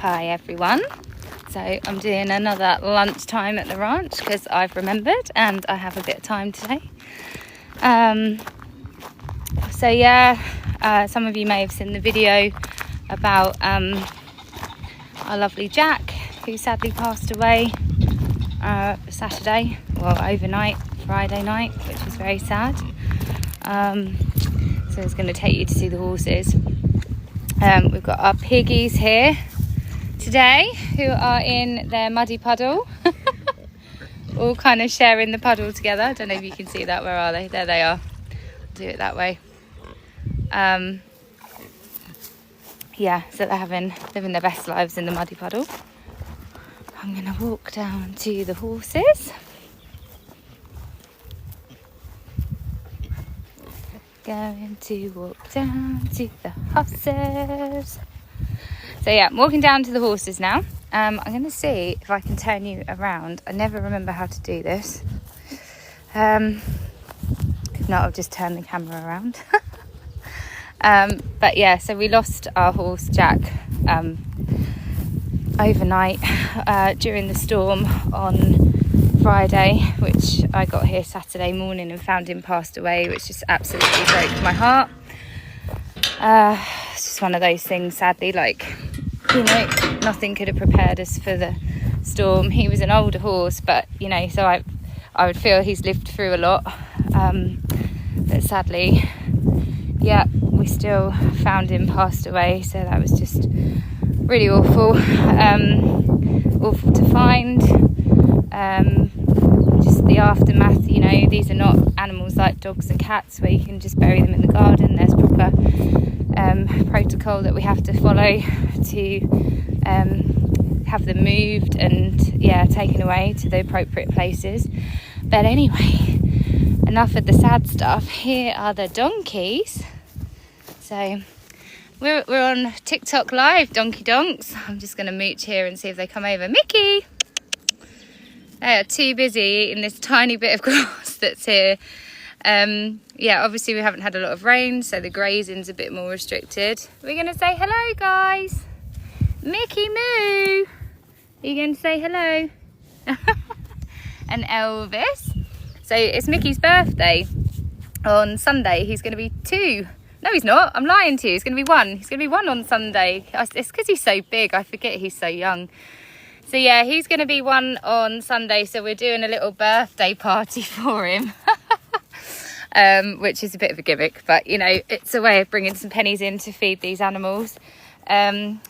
Hi everyone. So I'm doing another lunchtime at the ranch because I've remembered and I have a bit of time today. Some of you may have seen the video about our lovely Jack, who sadly passed away Saturday, overnight, Friday night, which was very sad. So I was going to take you to see the horses. We've got our piggies here today who are in their muddy puddle. All kind of sharing the puddle together. I don't know if you can see that. Where are they? There they are. I'll do it that way. So they're living their best lives in the muddy puddle. I'm going to walk down to the horses. Going to walk down to the horses. So yeah, I'm walking down to the horses now. I'm going to see if I can turn you around. I never remember how to do this. If not, I'll just turn the camera around. So we lost our horse Jack overnight during the storm on Friday, which I got here Saturday morning and found him passed away, which just absolutely broke my heart. It's just one of those things, sadly, nothing could have prepared us for the storm. He was an older horse, but so I would feel he's lived through a lot, but sadly, we still found him passed away, so that was just really awful to find. Just the aftermath, these are not animals like dogs and cats where you can just bury them in the garden. There's proper protocol that we have to follow to have them moved and taken away to the appropriate places. But anyway, enough of the sad stuff. Here are the donkeys. So we're on TikTok live, donkey donks. I'm just going to mooch here and see if they come over. Mickey! They are too busy eating this tiny bit of grass that's here. Obviously we haven't had a lot of rain, so the grazing's a bit more restricted. We're going to say hello, guys. Mickey Moo! Are you going to say hello? And Elvis. So it's Mickey's birthday on Sunday. He's going to be 2. No, he's not. I'm lying to you. He's going to be 1. He's going to be 1 on Sunday. It's because he's so big. I forget he's so young. So yeah, he's going to be 1 on Sunday. So we're doing a little birthday party for him. Which is a bit of a gimmick. But, it's a way of bringing some pennies in to feed these animals. I'm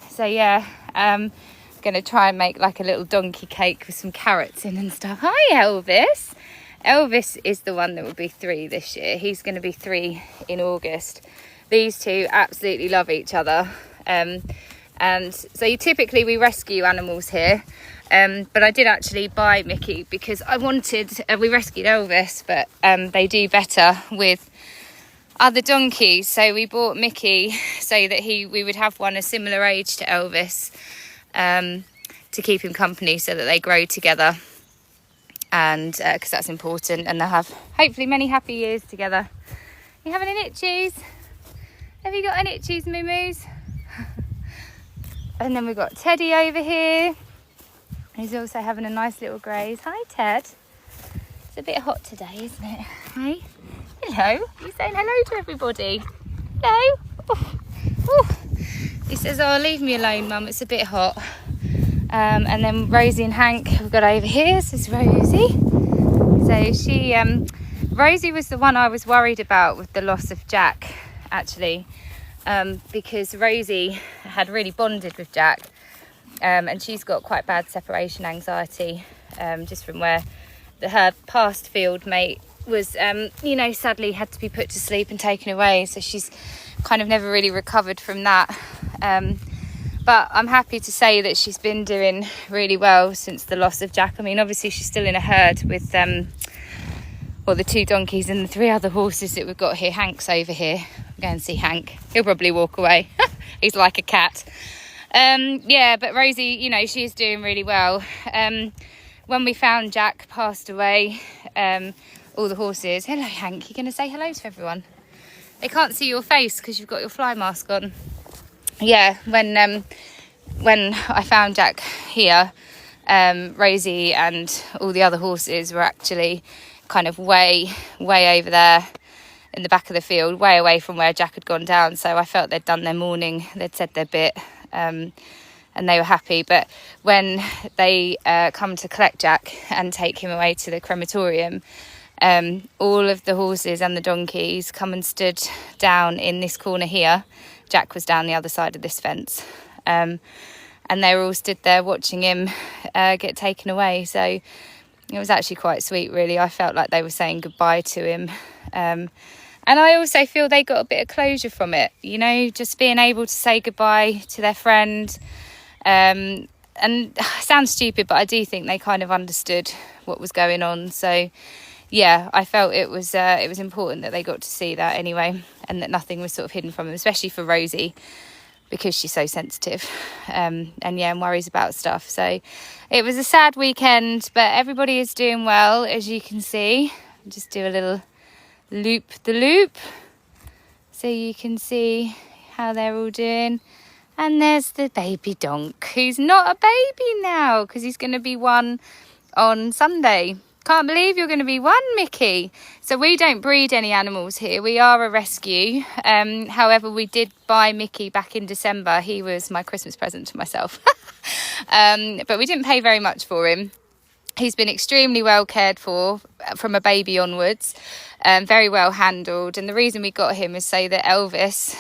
going to try and make like a little donkey cake with some carrots in and stuff. Hi, Elvis. Elvis is the one that will be 3 this year. He's going to be 3 in August. These two absolutely love each other. And so typically we rescue animals here. But I did actually buy Mickey because I wanted, we rescued Elvis, but they do better with other donkeys. So we bought Mickey so that we would have one a similar age to Elvis to keep him company so that they grow together. And because that's important, and they'll have hopefully many happy years together. You having any itchies? Have you got any itchies, moo-moos? And then we've got Teddy over here. He's also having a nice little graze. Hi, Ted. It's a bit hot today, isn't it? Hey, hello. You saying hello to everybody? Hello. Oh. He says, "Oh, leave me alone, Mum. It's a bit hot." And then Rosie and Hank we've got over here. This is Rosie. So Rosie was the one I was worried about with the loss of Jack, actually, because Rosie had really bonded with Jack, and she's got quite bad separation anxiety, just from where her past field mate was, sadly had to be put to sleep and taken away. So she's kind of never really recovered from that. But I'm happy to say that she's been doing really well since the loss of Jack. I mean, obviously she's still in a herd with the 2 donkeys and the 3 other horses that we've got here. Hank's over here. Go and see Hank. He'll probably walk away. He's like a cat. But Rosie, she's doing really well. When we found Jack passed away, all the horses... Hello, Hank. You're going to say hello to everyone? They can't see your face because you've got your fly mask on. When when I found Jack here, Rosie and all the other horses were actually kind of way over there in the back of the field, way away from where Jack had gone down. So I felt they'd done their morning, they'd said their bit, and they were happy. But when they come to collect Jack and take him away to the crematorium, all of the horses and the donkeys come and stood down in this corner here. Jack was down the other side of this fence, and they were all stood there watching him get taken away. So it was actually quite sweet, really. I felt like they were saying goodbye to him, and I also feel they got a bit of closure from it, you know, just being able to say goodbye to their friend. And it sounds stupid, but I do think they kind of understood what was going on. So yeah, I felt it was important that they got to see that anyway, and that nothing was sort of hidden from them, especially for Rosie, because she's so sensitive, and worries about stuff. So it was a sad weekend, but everybody is doing well, as you can see. I'll just do a little loop the loop so you can see how they're all doing. And there's the baby donk, who's not a baby now because he's going to be one on Sunday. Can't believe you're going to be one, Mickey. So we don't breed any animals here. We are a rescue. However, we did buy Mickey back in December. He was my Christmas present to myself. But we didn't pay very much for him. He's been extremely well cared for from a baby onwards, very well handled. And the reason we got him is so that Elvis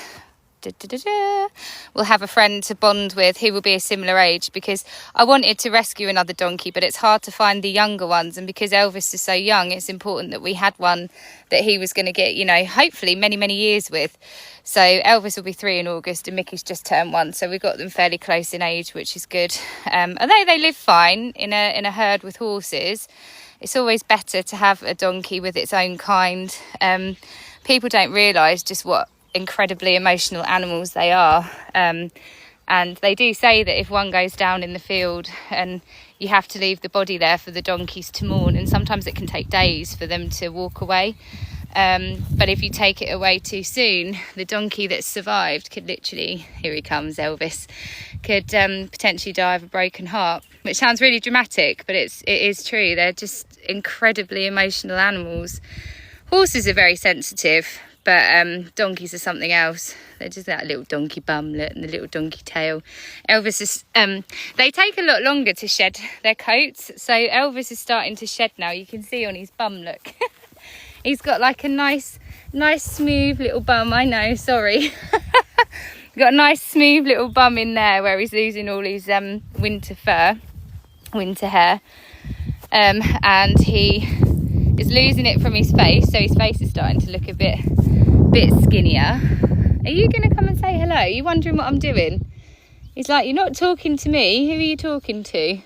will have a friend to bond with who will be a similar age, because I wanted to rescue another donkey, but it's hard to find the younger ones. And because Elvis is so young, it's important that we had one that he was going to get, you know, hopefully many years with. So Elvis will be 3 in August and Mickey's just turned 1. So we got them fairly close in age, which is good. Although they live fine in a herd with horses, it's always better to have a donkey with its own kind. People don't realise just what incredibly emotional animals they are. And they do say that if one goes down in the field and you have to leave the body there for the donkeys to mourn, and sometimes it can take days for them to walk away. But if you take it away too soon, the donkey that's survived could literally, here he comes, Elvis, could potentially die of a broken heart, which sounds really dramatic, but it is true. They're just incredibly emotional animals. Horses are very sensitive, but donkeys are something else. They're just that little donkey bumlet and the little donkey tail. Elvis is, they take a lot longer to shed their coats. So Elvis is starting to shed now. You can see on his bum, look. He's got like a nice smooth little bum. I know, sorry. Got a nice smooth little bum in there where he's losing all his winter hair. And he is losing it from his face, so his face is starting to look a bit skinnier. Are you going to come and say hello? Are you wondering what I'm doing? He's like, you're not talking to me. Who are you talking to?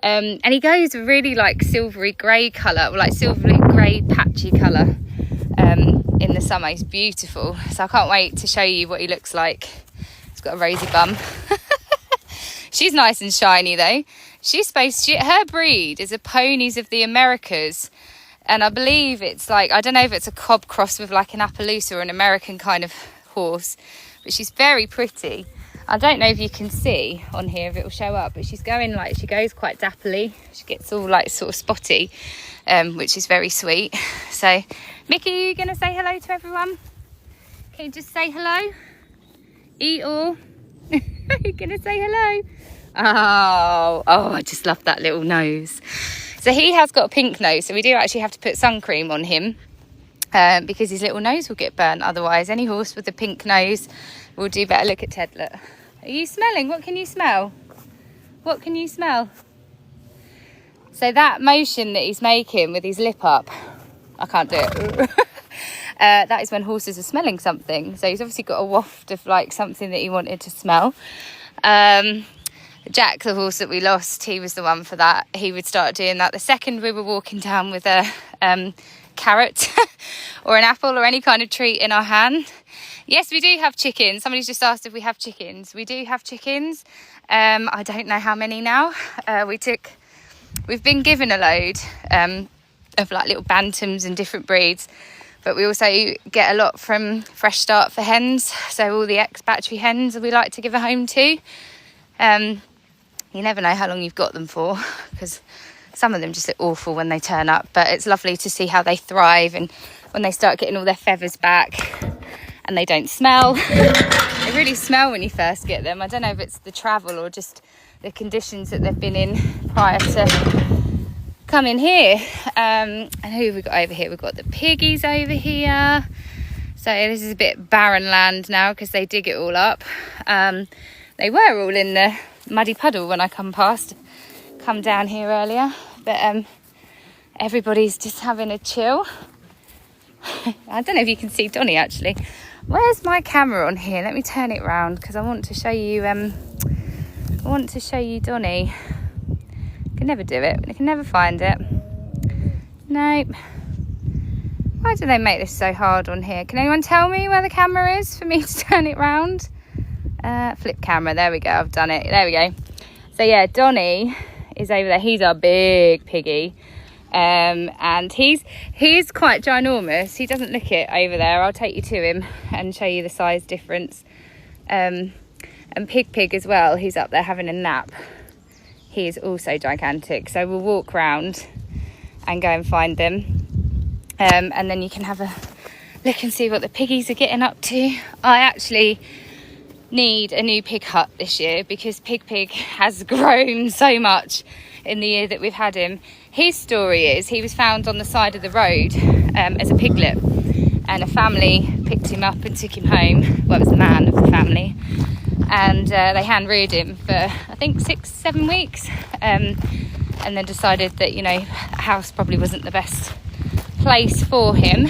And he goes really like silvery grey colour, or like silvery grey patchy colour in the summer. He's beautiful. So I can't wait to show you what he looks like. He's got a rosy bum. She's nice and shiny though. Her breed is a Ponies of the Americas. And I believe it's like, I don't know if it's a cob cross with like an Appaloosa or an American kind of horse, but she's very pretty. I don't know if you can see on here if it will show up, but she goes quite dapperly. She gets all like sort of spotty, which is very sweet. So, Mickey, are you going to say hello to everyone? Can you just say hello? Eat all. You're going to say hello? Oh, I just love that little nose. So he has got a pink nose, so we do actually have to put sun cream on him because his little nose will get burnt. Otherwise, any horse with a pink nose will do better. Look at Ted, look. Are you smelling? What can you smell? What can you smell? So that motion that he's making with his lip up, I can't do it. That is when horses are smelling something. So he's obviously got a waft of like something that he wanted to smell. Jack, the horse that we lost, he was the one for that. He would start doing that the second we were walking down with a carrot or an apple or any kind of treat in our hand. Yes, we do have chickens. Somebody's just asked if we have chickens. We do have chickens. I don't know how many now. We've been given a load of like little bantams and different breeds, but we also get a lot from Fresh Start for hens. So all the ex-battery hens we like to give a home to. You never know how long you've got them for, because some of them just look awful when they turn up, but it's lovely to see how they thrive and when they start getting all their feathers back and they don't smell. They really smell when you first get them. I don't know if it's the travel or just the conditions that they've been in prior to coming here. And who have we got over here? We've got the piggies over here. So this is a bit barren land now because they dig it all up. They were all in the muddy puddle when I come down here earlier, but everybody's just having a chill. I don't know if you can see Donnie actually. Where's my camera on here? Let me turn it round because I want to show you Donnie. I can never do it. I can never find it. Nope. Why do they make this so hard on here? Can anyone tell me where the camera is for me to turn it round? Flip camera. There we go. I've done it. There we go. So yeah, Donnie is over there. He's our big piggy. And he's quite ginormous. He doesn't look it over there. I'll take you to him and show you the size difference. And Pig as well, he's up there having a nap. He is also gigantic. So we'll walk round and go and find them. And then you can have a look and see what the piggies are getting up to. I actually need a new pig hut this year because Pig has grown so much in the year that we've had him. His story is he was found on the side of the road as a piglet, and a family picked him up and took him home. Well, it was the man of the family, and they hand reared him for I think 6-7 weeks, and then decided that, you know, a house probably wasn't the best place for him,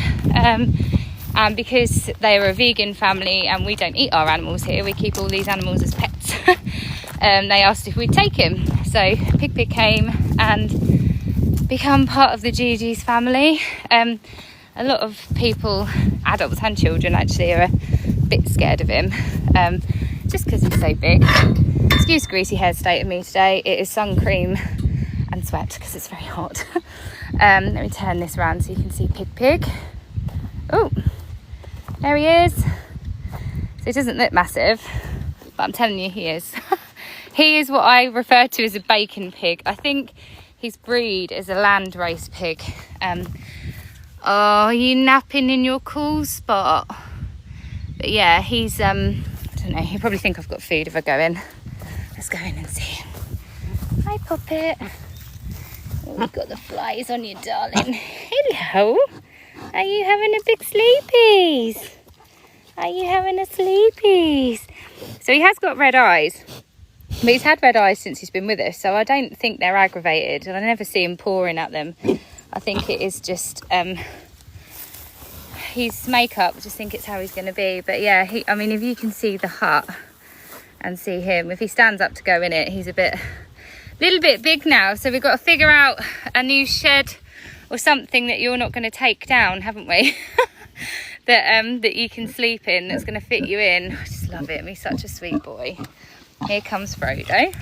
and because they were a vegan family and we don't eat our animals here, we keep all these animals as pets. They asked if we'd take him, so Pig came and become part of the Gigi's family. A lot of people, adults and children actually, are a bit scared of him, just because he's so big. Excuse greasy hair state of me today. It is sun cream and sweat because it's very hot. Let me turn this around so you can see Pig. Oh, there he is. So he doesn't look massive, but I'm telling you he is. He is what I refer to as a bacon pig. I think his breed is a landrace pig. Oh, are you napping in your cool spot? But yeah, he's, I don't know, he'll probably think I've got food if I go in. Let's go in and see him. Hi, Puppet. Oh, we've got the flies on you, darling. Hello. Are you having a big sleepies? Are you having a sleepies? So he has got red eyes. But he's had red eyes since he's been with us, so I don't think they're aggravated, and I never see him pawing at them. I think it is just his makeup. I just think it's how he's going to be. But yeah, I mean, if you can see the hut and see him, if he stands up to go in it, he's a little bit big now. So we've got to figure out a new shed or something that you're not going to take down, haven't we? that you can sleep in, that's going to fit you in. I just love him. He's such a sweet boy. Here comes Frodo.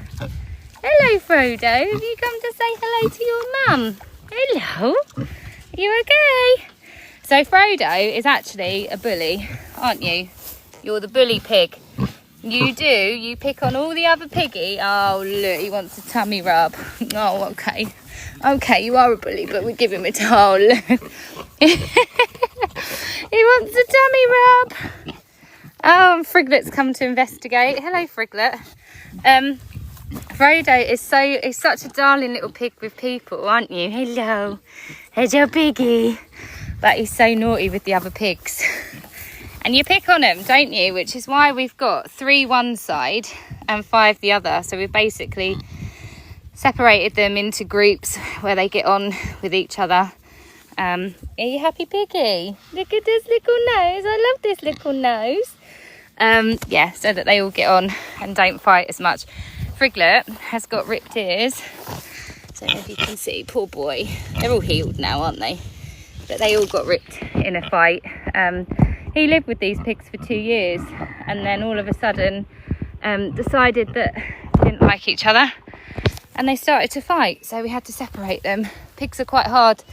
Hello, Frodo. Have you come to say hello to your mum? Hello. Are you okay? So Frodo is actually a bully, aren't you? You're the bully pig. You do. You pick on all the other piggy. Oh, look, he wants a tummy rub. Oh, okay. Okay, you are a bully, but we give him a towel. Look. He wants a tummy rub. Oh, and Friglet's come to investigate. Hello, Friglet. Frodo is such a darling little pig with people, aren't you? Hello. Hello, piggy. But he's so naughty with the other pigs. And you pick on him, don't you? Which is why we've got 3 one side and 5 the other. So we've basically separated them into groups where they get on with each other. Are you happy, piggy? Look at this little nose. I love this little nose. Yeah, so that they all get on and don't fight as much. Friglet has got ripped ears. So if you can see, poor boy. They're all healed now, aren't they? But they all got ripped in a fight. He lived with these pigs for 2 years and then all of a sudden decided that they didn't like each other and they started to fight, so we had to separate them. Pigs are quite hard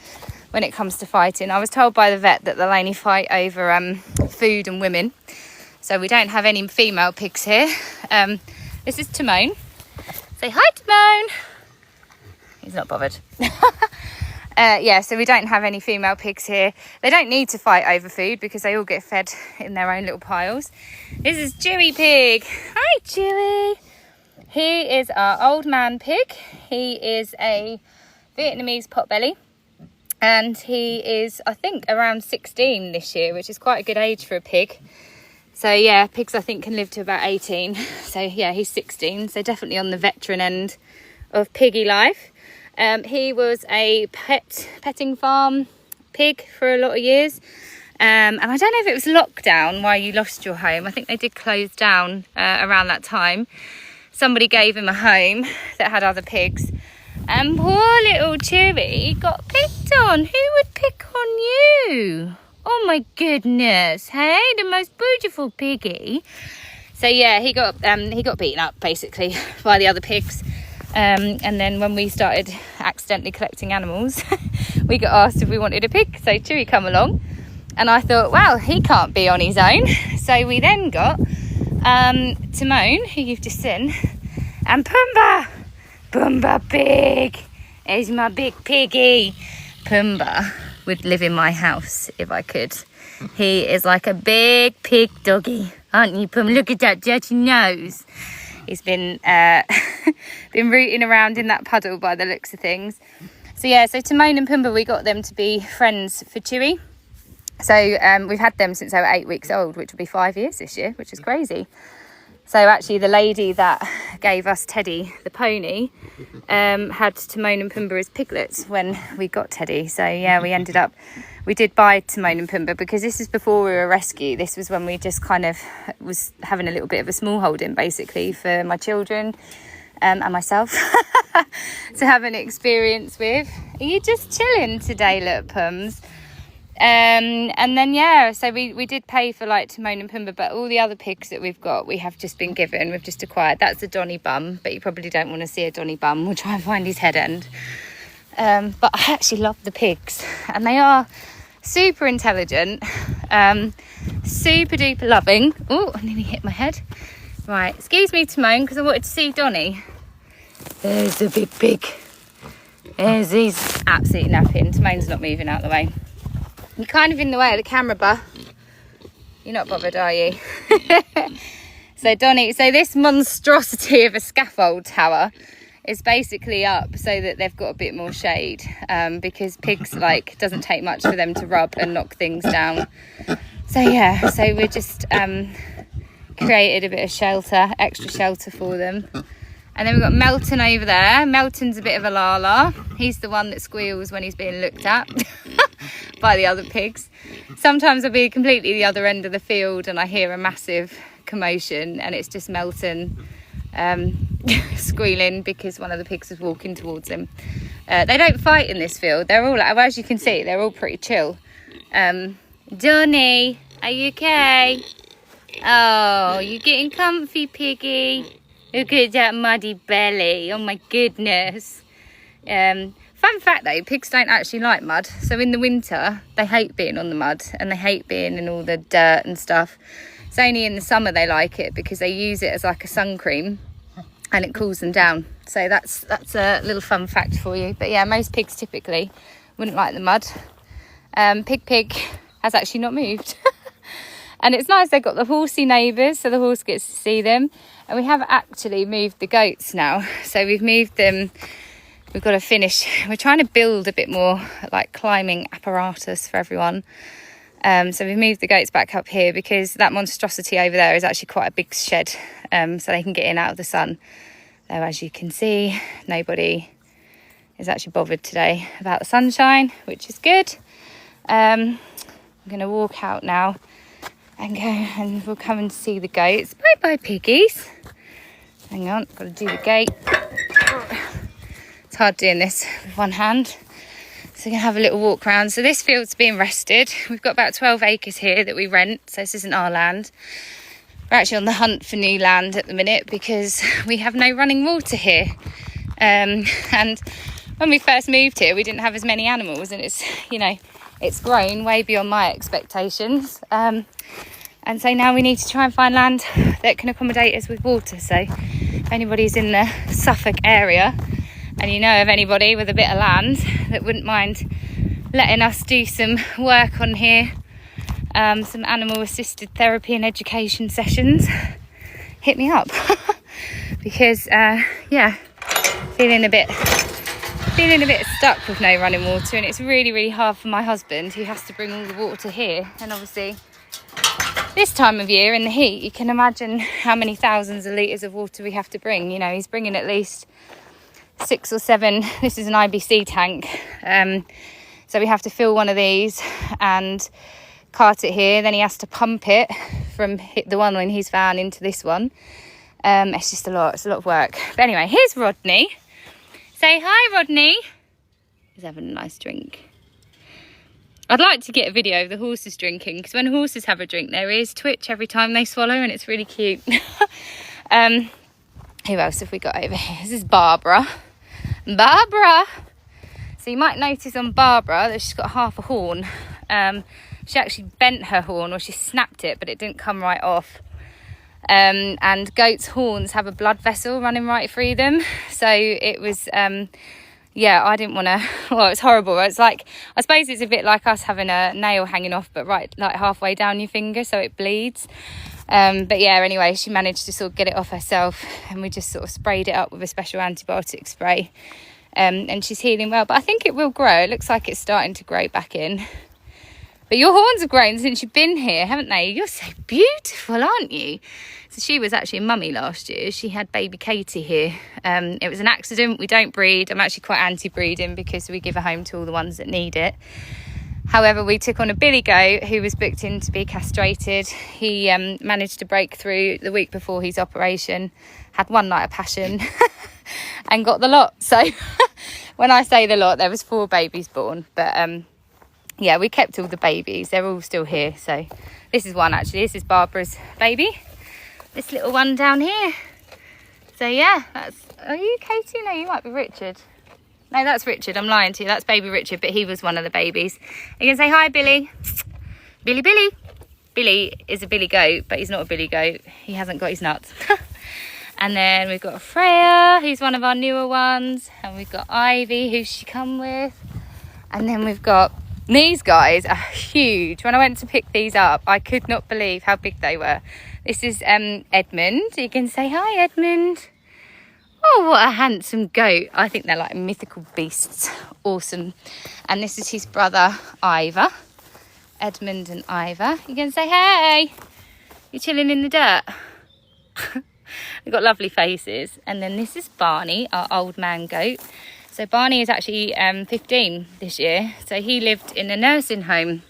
when it comes to fighting. I was told by the vet that they'll only fight over food and women, so we don't have any female pigs here. This is Timon. Say hi, Timon. He's not bothered. Yeah, so we don't have any female pigs here. They don't need to fight over food because they all get fed in their own little piles. This is Chewy Pig. Hi, Chewy. He is our old man pig. He is a Vietnamese potbelly. And he is, I think, around 16 this year, which is quite a good age for a pig. So yeah, pigs I think can live to about 18. So yeah, he's 16, so definitely on the veteran end of piggy life. He was a petting farm pig for a lot of years. And I don't know if it was lockdown why you lost your home. I think they did close down around that time. Somebody gave him a home that had other pigs. And poor little Chewy got picked on. Who would pick on you? Oh my goodness, hey, the most beautiful piggy. So yeah, he got beaten up basically by the other pigs. And then when we started accidentally collecting animals, we got asked if we wanted a pig. So Chewy come along, and I thought, well, he can't be on his own. So we then got Timon, who you've just seen, and Pumbaa. Pumbaa pig is my big piggy. Pumbaa would live in my house if I could. He is like a big pig doggy, aren't you, Pumbaa? Look at that dirty nose. He's been rooting around in that puddle by the looks of things. So yeah, so Timon and Pumbaa, we got them to be friends for Chewy. So we've had them since they were 8 weeks old, which will be 5 years this year, which is crazy. So actually the lady that gave us Teddy, the pony, had Timon and Pumbaa as piglets when we got Teddy. So yeah, we did buy Timon and Pumbaa because this is before we were a rescue. This was when we just kind of was having a little bit of a small holding basically for my children and myself to have an experience with. Are you just chilling today, look, Pums? And then yeah, so we did pay for like Timon and Pumbaa, but all the other pigs that we've got, we have just been given, we've just acquired. That's a Donny bum, but you probably don't want to see a Donny bum. We'll try and find his head end. But I actually love the pigs, and they are super intelligent, super duper loving. Oh, I nearly hit my head. Right, excuse me, Timon, because I wanted to see Donny. There's the big pig. He's absolutely napping. Timon's not moving out of the way. You're kind of in the way of the camera, Bah. You're not bothered, are you? So Donny, so this monstrosity of a scaffold tower is basically up so that they've got a bit more shade, because pigs, like, doesn't take much for them to rub and knock things down. So yeah, so we just created a bit of shelter, extra shelter for them. And then we've got Melton over there. Melton's a bit of a lala. He's the one that squeals when he's being looked at by the other pigs. Sometimes I'll be completely the other end of the field and I hear a massive commotion and it's just Melton squealing because one of the pigs is walking towards him. They don't fight in this field. They're all, as you can see, they're all pretty chill. Johnny, are you okay? Oh, you getting comfy, piggy? Look at that muddy belly. Oh my goodness. Fun fact though, pigs don't actually like mud. So in the winter, they hate being on the mud and they hate being in all the dirt and stuff. It's only in the summer they like it because they use it as like a sun cream and it cools them down. So that's a little fun fact for you. But yeah, most pigs typically wouldn't like the mud. Pig has actually not moved. And it's nice they've got the horsey neighbours, so the horse gets to see them. And we have actually moved the goats now. So we've moved them, we've got to finish. We're trying to build a bit more like climbing apparatus for everyone. So we've moved the goats back up here because that monstrosity over there is actually quite a big shed. So they can get in out of the sun. Though as you can see, nobody is actually bothered today about the sunshine, which is good. I'm going to walk out now and go and we'll come and see the goats. Bye bye piggies. Hang on, got to do the gate. It's hard doing this with one hand. So we're going to have a little walk around. So this field's being rested. We've got about 12 acres here that we rent. So this isn't our land. We're actually on the hunt for new land at the minute because we have no running water here. And when we first moved here, we didn't have as many animals, and it's, you know, it's grown way beyond my expectations. And so now we need to try and find land that can accommodate us with water. So if anybody's in the Suffolk area and you know of anybody with a bit of land that wouldn't mind letting us do some work on here, some animal assisted therapy and education sessions, hit me up. Because yeah, feeling a bit stuck with no running water, and it's really hard for my husband, who has to bring all the water here. And obviously this time of year in the heat, you can imagine how many thousands of litres of water we have to bring. You know, he's bringing at least 6 or 7. This is an IBC tank, so we have to fill one of these and cart it here. Then he has to pump it from the one in his van into this one. It's just a lot. It's a lot of work. But anyway, here's Rodney. Say hi, Rodney. He's having a nice drink. I'd like to get a video of the horses drinking, because when horses have a drink, their ears twitch every time they swallow, and it's really cute. Who else have we got over here? This is Barbara. Barbara! So you might notice on Barbara that she's got half a horn. She actually bent her horn, or she snapped it, but it didn't come right off. And goats' horns have a blood vessel running right through them. So it was... yeah, I didn't want to, well, it's horrible. It's like, I suppose it's a bit like us having a nail hanging off, but right, like halfway down your finger, so it bleeds. But yeah, anyway, she managed to sort of get it off herself, and we just sort of sprayed it up with a special antibiotic spray. And she's healing well, but I think it will grow. It looks like it's starting to grow back in. But your horns have grown since you've been here, haven't they? You're so beautiful, aren't you? So she was actually a mummy last year. She had baby Katie here. It was an accident. We don't breed. I'm actually quite anti-breeding, because we give a home to all the ones that need it. However, we took on a billy goat who was booked in to be castrated. He managed to break through the week before his operation, had one night of passion and got the lot. So when I say the lot, there was 4 babies born. But yeah, we kept all the babies. They're all still here. So this is one, actually. This is Barbara's baby. This little one down here. So yeah, that's... Are you Katie? No, you might be Richard. No, that's Richard. I'm lying to you. That's baby Richard, but he was one of the babies. You can say hi, Billy. Billy. Billy is a billy goat, but he's not a billy goat. He hasn't got his nuts. And then we've got Freya, who's one of our newer ones. And we've got Ivy, who's she come with. And then we've got... These guys are huge. When I went to pick these up, I could not believe how big they were. This is Edmund. You can say hi, Edmund. Oh, what a handsome goat. I think they're like mythical beasts. Awesome. And this is his brother, Ivor. Edmund and Ivor. You can say hey. You're chilling in the dirt. They've got lovely faces. And then this is Barney, our old man goat. So Barney is actually 15 this year. So he lived in a nursing home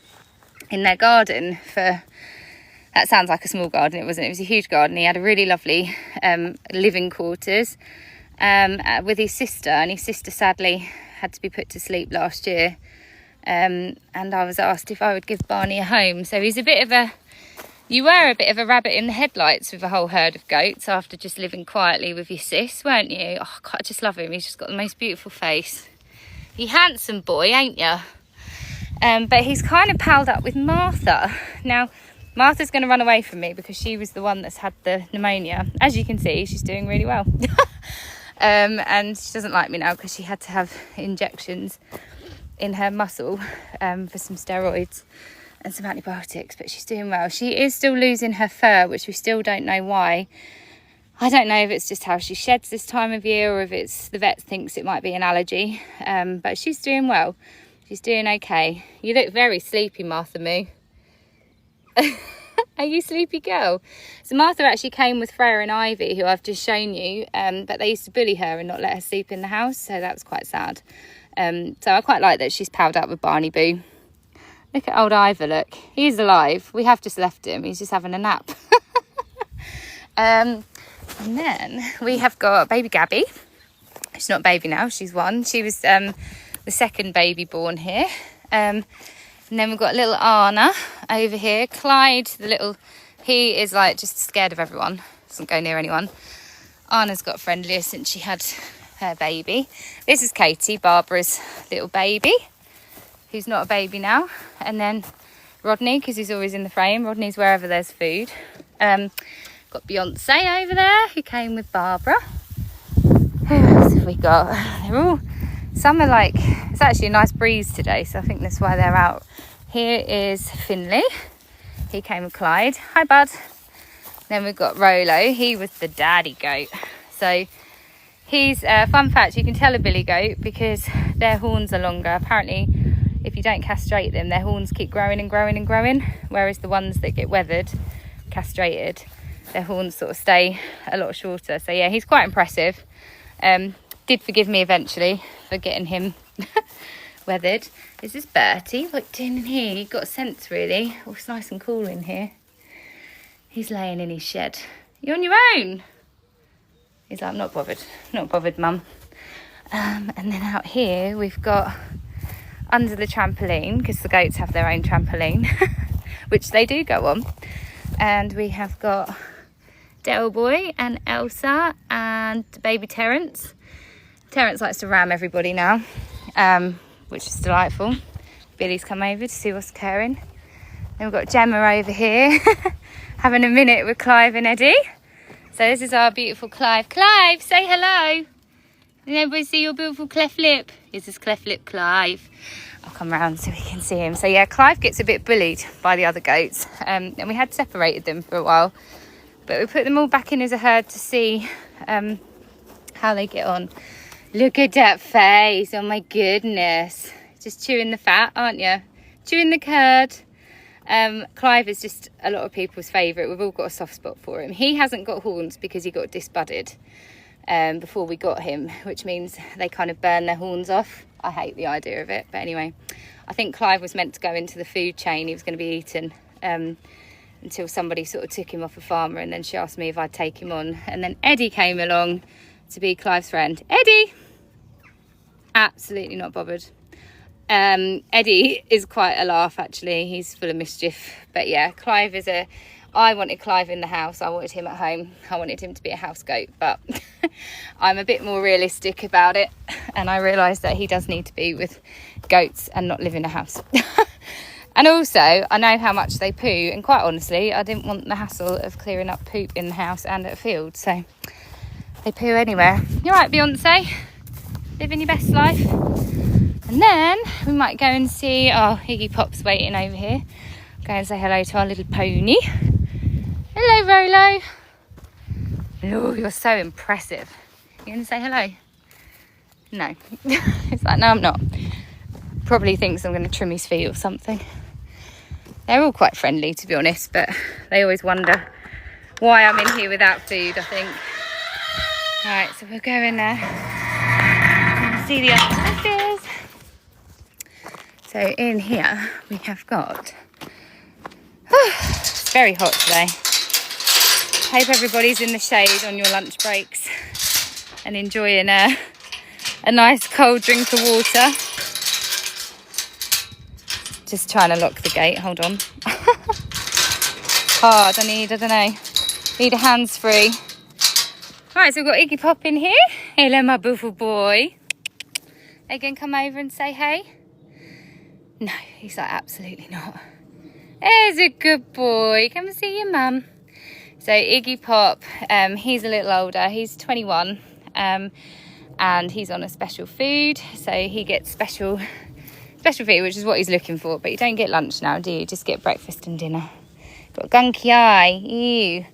in their garden for... That sounds like a small garden. It wasn't. It was a huge garden. He had a really lovely living quarters with his sister. And his sister sadly had to be put to sleep last year. And I was asked if I would give Barney a home. So he's a bit of a... You were a bit of a rabbit in the headlights with a whole herd of goats after just living quietly with your sis, weren't you? Oh, God, I just love him. He's just got the most beautiful face. You handsome boy, ain't you? But he's kind of palled up with Martha. Now, Martha's going to run away from me because she was the one that's had the pneumonia. As you can see, she's doing really well. And she doesn't like me now because she had to have injections in her muscle for some steroids and some antibiotics, but she's doing well. She is still losing her fur, which we still don't know why. I don't know if it's just how she sheds this time of year, or if it's the vet thinks it might be an allergy. But she's doing well. She's doing okay. You look very sleepy, Martha Moo. Are you sleepy girl? So Martha actually came with Freya and Ivy, who I've just shown you, but they used to bully her and not let her sleep in the house, so that was quite sad. So I quite like that she's palled up with Barney Boo. Look at old Ivor, look. He's alive. We have just left him. He's just having a nap. And then we have got baby Gabby. She's not a baby now, she's 1. She was the second baby born here. And then we've got little Anna over here. Clyde, the little... He is like just scared of everyone. Doesn't go near anyone. Anna's got friendlier since she had her baby. This is Katie, Barbara's little baby, who's not a baby now. And then Rodney, because he's always in the frame. Rodney's wherever there's food. Got Beyonce over there, who came with Barbara. Who else have we got? Some are like, it's actually a nice breeze today, so I think that's why they're out. Here is Finley. He came with Clyde. Hi, bud. Then we've got Rolo. He was the daddy goat. So he's, fun fact, you can tell a billy goat because their horns are longer. Apparently, if you don't castrate them, their horns keep growing and growing and growing. Whereas the ones that get weathered, castrated, their horns sort of stay a lot shorter. So yeah, he's quite impressive. Did forgive me eventually for getting him weathered. This is Bertie. What are you doing in here? You've got a sense, really. Oh, it's nice and cool in here. He's laying in his shed. You're on your own. He's like, I'm not bothered, mum. And then out here we've got under the trampoline, because the goats have their own trampoline, which they do go on. And we have got Del Boy and Elsa and baby Terence. Terence likes to ram everybody now, which is delightful. Billy's come over to see what's occurring. Then we've got Gemma over here having a minute with Clive and Eddie. So this is our beautiful Clive. Clive, say hello. Can everybody see your beautiful cleft lip? This is cleft lip Clive. I'll come round so we can see him. So yeah, Clive gets a bit bullied by the other goats. And we had separated them for a while. But we put them all back in as a herd to see how they get on. Look at that face. Oh my goodness. Just chewing the fat, aren't you? Chewing the curd. Clive is just a lot of people's favourite. We've all got a soft spot for him. He hasn't got horns because he got disbudded before we got him, which means they kind of burn their horns off. I hate the idea of it, but anyway, I think Clive was meant to go into the food chain. He was going to be eaten until somebody sort of took him off a farmer, and then she asked me if I'd take him on, and then Eddie came along to be Clive's friend. Eddie, absolutely not bothered. Eddie is quite a laugh, actually. He's full of mischief. But yeah, Clive is I wanted Clive in the house. I wanted him at home. I wanted him to be a house goat, but I'm a bit more realistic about it. And I realised that he does need to be with goats and not live in a house. And also, I know how much they poo. And quite honestly, I didn't want the hassle of clearing up poop in the house and at a field. So they poo anywhere. You're right, Beyonce. Living your best life. And then we might go and see, Iggy Pop's waiting over here. Go and say hello to our little pony. Hello, Rolo. Oh, you're so impressive. You going to say hello? No. It's like, no, I'm not. Probably thinks I'm going to trim his feet or something. They're all quite friendly, to be honest, but they always wonder why I'm in here without food, I think. All right, so we'll go in there and see the other office. So in here we have got, it's very hot today. Hope everybody's in the shade on your lunch breaks and enjoying a nice cold drink of water. Just trying to lock the gate, hold on. Hard, I don't know, need a hands-free. Right, so we've got Iggy Pop in here. Hello, my beautiful boy. Are you going to come over and say hey? No, he's like, absolutely not. There's a good boy. Come and see your mum. So Iggy Pop, he's a little older. He's 21, and he's on a special food. So he gets special food, which is what he's looking for. But you don't get lunch now, do you? Just get breakfast and dinner. Got a gunky eye. Ew.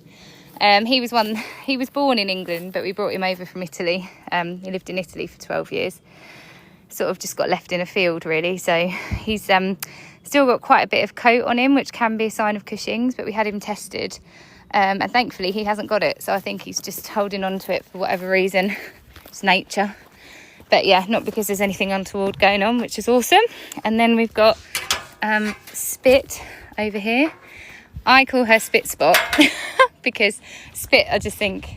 He was born in England, but we brought him over from Italy. He lived in Italy for 12 years. Sort of just got left in a field, really. So he's still got quite a bit of coat on him, which can be a sign of Cushing's, but we had him tested. And thankfully he hasn't got it. So I think he's just holding on to it for whatever reason. It's nature. But yeah, not because there's anything untoward going on, which is awesome. And then we've got Spit over here. I call her Spit Spot because Spit, I just think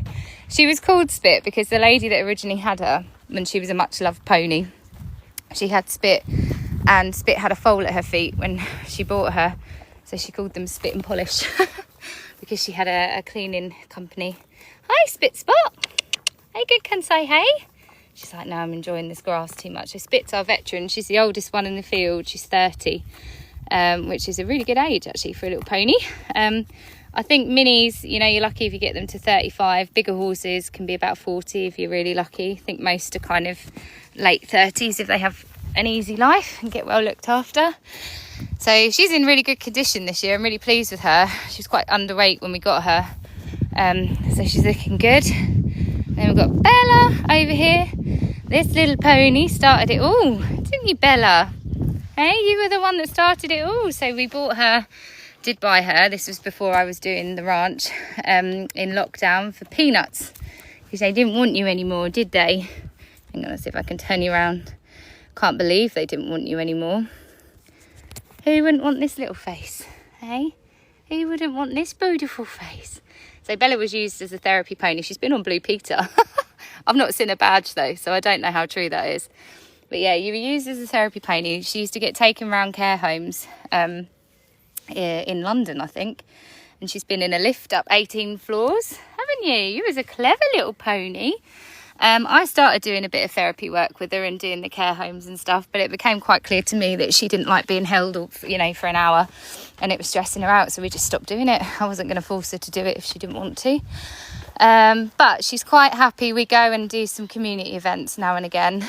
she was called Spit because the lady that originally had her when she was a much loved pony, she had Spit, and Spit had a foal at her feet when she bought her, so she called them Spit and Polish because she had a cleaning company. Hi, Spit Spot. Hey, good, can say hey. She's like, no, I'm enjoying this grass too much. So Spit's our veteran. She's the oldest one in the field. She's 30, which is a really good age actually for a little pony. I think minis, you know, you're lucky if you get them to 35. Bigger horses can be about 40 if you're really lucky. I think most are kind of late 30s if they have an easy life and get well looked after. So she's in really good condition this year. I'm really pleased with her. She was quite underweight when we got her. So she's looking good. Then we've got Bella over here. This little pony started it all, didn't you, Bella? Hey, you were the one that started it all. So we bought her, did buy her. This was before I was doing the ranch in lockdown for peanuts. Because they didn't want you anymore, did they? Hang on, let's see if I can turn you around. Can't believe they didn't want you anymore. Who wouldn't want this little face? Hey? Who wouldn't want this beautiful face? So Bella was used as a therapy pony. She's been on Blue Peter. I've not seen a badge though, so I don't know how true that is. But yeah, you were used as a therapy pony. She used to get taken around care homes in London, I think. And she's been in a lift up 18 floors, haven't you? You was a clever little pony. I started doing a bit of therapy work with her and doing the care homes and stuff, but it became quite clear to me that she didn't like being held, you know, for an hour, and it was stressing her out, so we just stopped doing it. I wasn't going to force her to do it if she didn't want to. But she's quite happy. We go and do some community events now and again,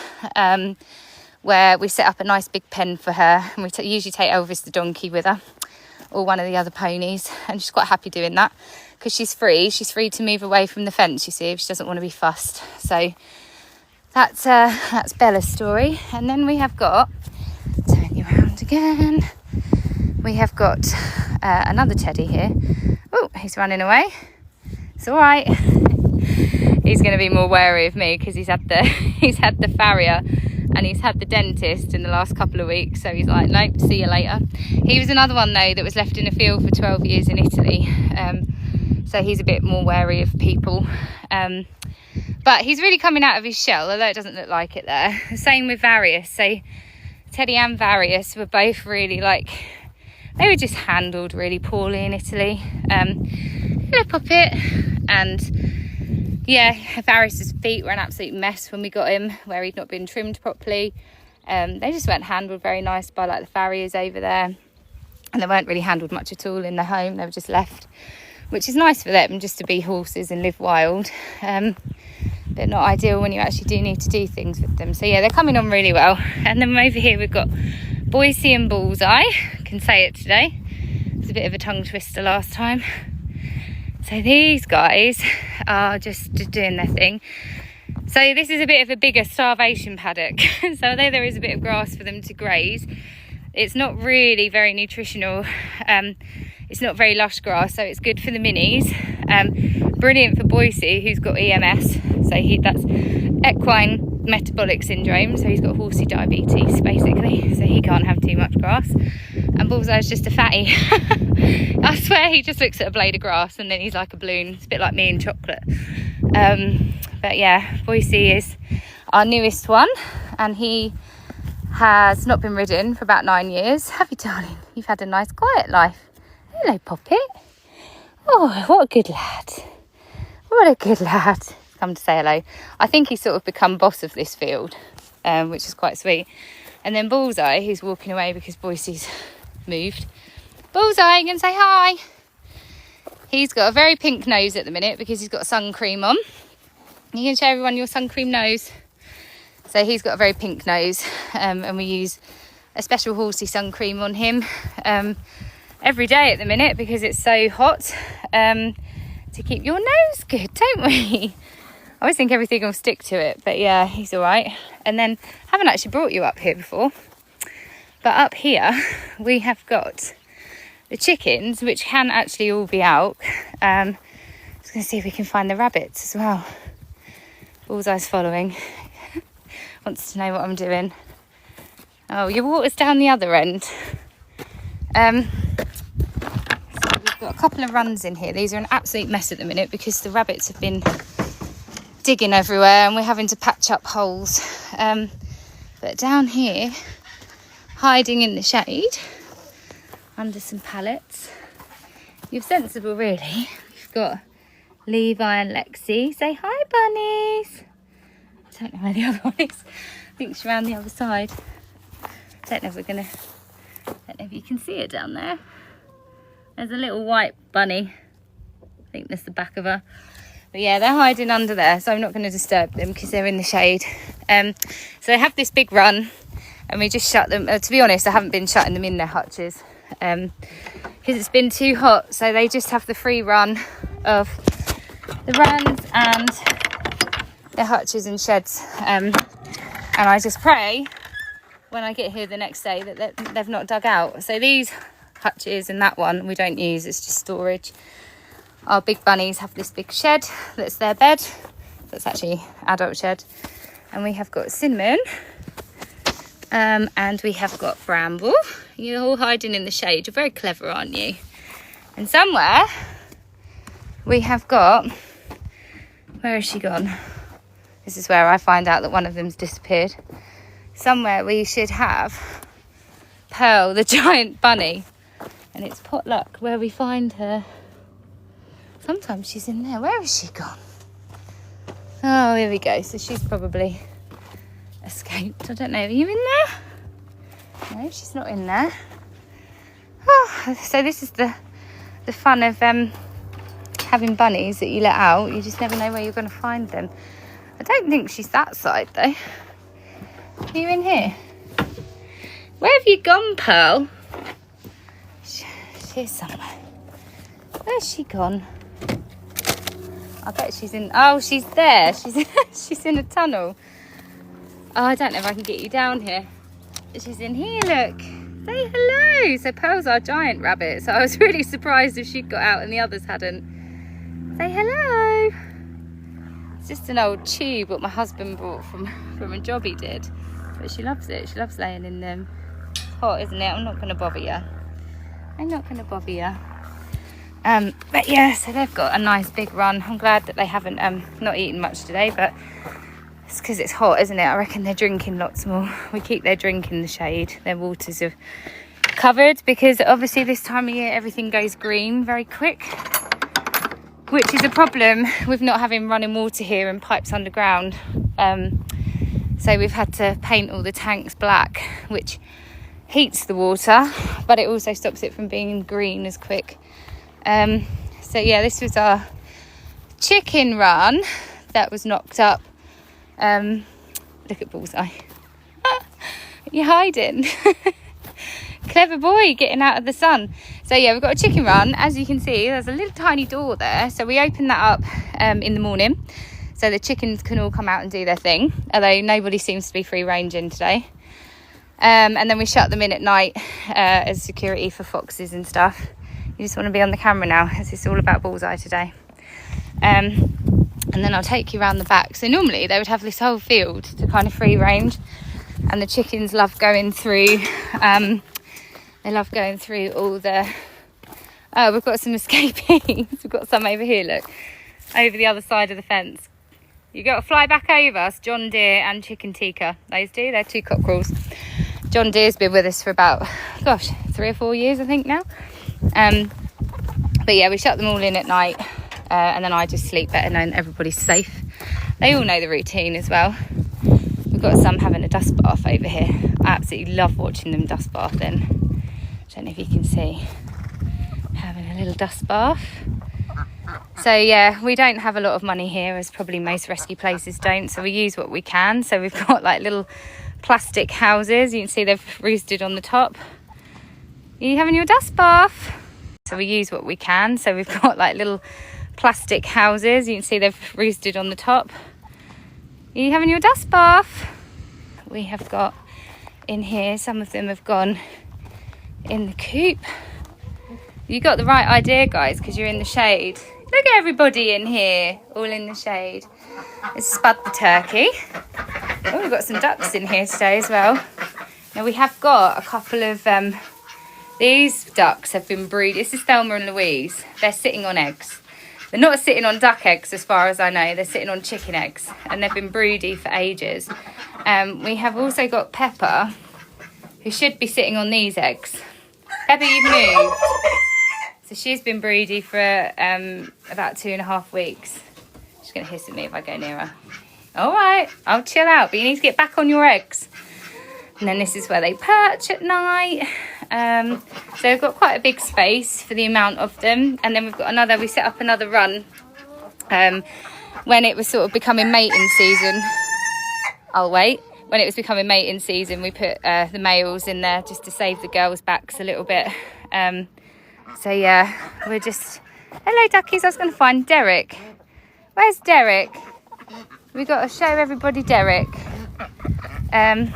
where we set up a nice big pen for her, and we usually take Elvis the donkey with her, or one of the other ponies, and she's quite happy doing that. Because she's free to move away from the fence, you see, if she doesn't want to be fussed. So that's Bella's story. And then we have got, turn you around again, we have got another teddy here. Oh, he's running away. It's all right. He's going to be more wary of me because he's had the farrier and he's had the dentist in the last couple of weeks. So he's like, nope, see you later. He was another one though that was left in a field for 12 years in Italy. So he's a bit more wary of people. But he's really coming out of his shell, although it doesn't look like it there. Same with Various. So Teddy and Various were both really they were just handled really poorly in Italy. Hello, Puppet. And yeah, Varys's feet were an absolute mess when we got him, where he'd not been trimmed properly. They just weren't handled very nice by the farriers over there. And they weren't really handled much at all in the home. They were just left, which is nice for them just to be horses and live wild, but not ideal when you actually do need to do things with them. So yeah, they're coming on really well. And then over here we've got Boise and Bullseye. I can say it today. It was a bit of a tongue twister last time. So these guys are just doing their thing. So this is a bit of a bigger starvation paddock. So although there is a bit of grass for them to graze, it's not really very nutritional. It's not very lush grass, so it's good for the minis. Brilliant for Boise, who's got EMS. So that's equine metabolic syndrome. So he's got horsey diabetes, basically. So he can't have too much grass. And Bullseye's just a fatty. I swear he just looks at a blade of grass and then he's like a balloon. It's a bit like me in chocolate. But yeah, Boise is our newest one. And he has not been ridden for about 9 years. Have you, darling? You've had a nice quiet life. Hello, Poppet. Oh, what a good lad. What a good lad. Come to say hello. I think he's sort of become boss of this field, which is quite sweet. And then Bullseye, who's walking away because Boise's moved. Bullseye, you can say hi. He's got a very pink nose at the minute because he's got sun cream on. You can show everyone your sun cream nose. So he's got a very pink nose, and we use a special horsey sun cream on him every day at the minute because it's so hot, to keep your nose good, don't we? I always think everything will stick to it, but yeah, he's all right. And then I haven't actually brought you up here before, but up here we have got the chickens, which can actually all be out. Just going to see if we can find the rabbits as well. Bullseye's following. Wants to know what I'm doing. Oh, your water's down the other end. So we've got a couple of runs in here. These are an absolute mess at the minute because the rabbits have been digging everywhere and we're having to patch up holes. But down here, hiding in the shade, under some pallets, you're sensible really. We've got Levi and Lexi. Say hi, bunnies. I don't know where the other one is. I think she's around the other side. Don't know if you can see it down there. There's a little white bunny I think that's the back of her. But yeah, they're hiding under there, so I'm not going to disturb them because they're in the shade. So they have this big run, and we just shut them. To be honest, I haven't been shutting them in their hutches because it's been too hot. So they just have the free run of the runs and their hutches and sheds. And I just pray when I get here the next day that they've not dug out. So these hutches and that one we don't use, it's just storage. Our big bunnies have this big shed that's their bed. That's actually adult shed. And we have got Cinnamon. And we have got Bramble. You're all hiding in the shade. You're very clever, aren't you? And somewhere we have got... Where has she gone? This is where I find out that one of them's disappeared. Somewhere we should have Pearl, the giant bunny. And it's potluck where we find her. Sometimes she's in there. Where has she gone? Oh, here we go. So she's probably escaped. I don't know. Are you in there? No, she's not in there. Oh, so this is the fun of having bunnies that you let out. You just never know where you're going to find them. I don't think she's that side though. Are you in here? Where have you gone, Pearl? She's somewhere. Where's she gone? I bet she's in... Oh, she's there. She's in a tunnel. Oh, I don't know if I can get you down here. She's in here, look. Say hello. So Pearl's our giant rabbit. So I was really surprised if she'd got out and the others hadn't. Say hello. It's just an old tube what my husband brought from a job he did. But she loves it. She loves laying in them. It's hot, isn't it? I'm not going to bother you. I'm not going to bother you. But yeah, so they've got a nice big run. I'm glad that they haven't not eaten much today, but it's because it's hot, isn't it? I reckon they're drinking lots more. We keep their drink in the shade. Their waters are covered because obviously this time of year everything goes green very quick, which is a problem with not having running water here and pipes underground. So we've had to paint all the tanks black, which heats the water, but it also stops it from being green as quick. So yeah, this was our chicken run that was knocked up. Look at Bullseye. You're hiding. Clever boy, getting out of the sun. So yeah, we've got a chicken run. As you can see, there's a little tiny door there. So we open that up in the morning so the chickens can all come out and do their thing, although nobody seems to be free ranging today. And then we shut them in at night as security for foxes and stuff. You just want to be on the camera now, as it's all about Bullseye today. And then I'll take you around the back. So normally they would have this whole field to kind of free range, and the chickens love going through. They love going through all the... Oh, we've got some escapees. We've got some over here, look, over the other side of the fence. You got to fly back over us, John Deere and Chicken Tikka. Those two, they're two cockerels. John Deere's been with us for about, 3 or 4 years, I think now. But yeah, we shut them all in at night, and then I just sleep better knowing everybody's safe. They all know the routine as well. We've got some having a dust bath over here. I absolutely love watching them dust bathing. Don't know if you can see, having a little dust bath. So yeah, we don't have a lot of money here, as probably most rescue places don't, so we use what we can. So we've got like little plastic houses. You can see they've roosted on the top. Are you having your dust bath? So we use what we can. So we've got like little plastic houses. You can see they've roosted on the top. Are you having your dust bath? We have got in here, some of them have gone in the coop. You got the right idea, guys, because you're in the shade. Look at everybody in here, all in the shade. It's Spud the turkey. Oh, we've got some ducks in here today as well. Now we have got a couple of, these ducks have been brood. This is Thelma and Louise. They're sitting on eggs. They're not sitting on duck eggs as far as I know. They're sitting on chicken eggs, and they've been broody for ages. We have also got Pepper, who should be sitting on these eggs. Pepper, you've moved. So she's been broody for about 2.5 weeks. She's going to hiss at me if I go near her. All right, I'll chill out, but you need to get back on your eggs. And then this is where they perch at night. So we've got quite a big space for the amount of them. And then we've got we set up another run when it was sort of becoming mating season. I'll wait. When it was becoming mating season, we put the males in there just to save the girls' backs a little bit. So yeah, we're just... Hello duckies, I was going to find Derek. Where's Derek? We've got to show everybody Derek. Don't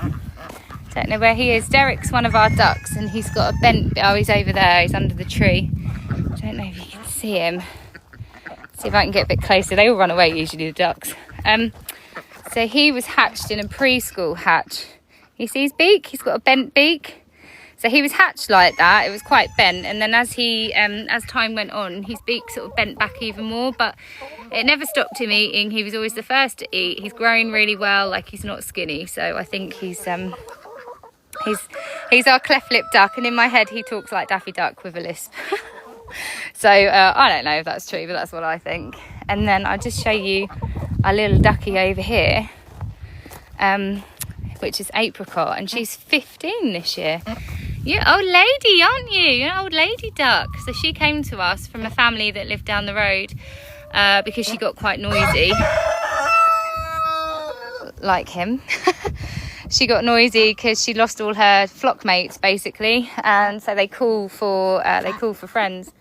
know where he is. Derek's one of our ducks and he's got a bent... Oh, he's over there. He's under the tree. I don't know if you can see him. See if I can get a bit closer. They all run away usually, the ducks. So he was hatched in a preschool hatch. You see his beak? He's got a bent beak. So he was hatched like that. It was quite bent. And then as time went on, his beak sort of bent back even more. But it never stopped him eating. He was always the first to eat. He's growing really well. Like, he's not skinny. So I think he's our cleft-lipped duck. And in my head, he talks like Daffy Duck with a lisp. So I don't know if that's true, but that's what I think. And then I'll just show you our little ducky over here, which is Apricot, and she's 15 this year. You're an old lady, aren't you? You're an old lady duck. So she came to us from a family that lived down the road because she got quite noisy. Like him. She got noisy because she lost all her flock mates, basically, and so they call for friends.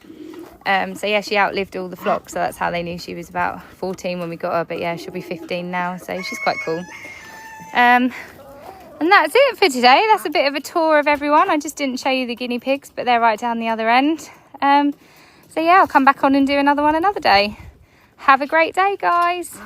So yeah, she outlived all the flock, so that's how they knew she was about 14 when we got her. But yeah, she'll be 15 now, so she's quite cool. And that's it for today. That's a bit of a tour of everyone. I just didn't show you the guinea pigs, but they're right down the other end. So yeah, I'll come back on and do another one another day. Have a great day, guys.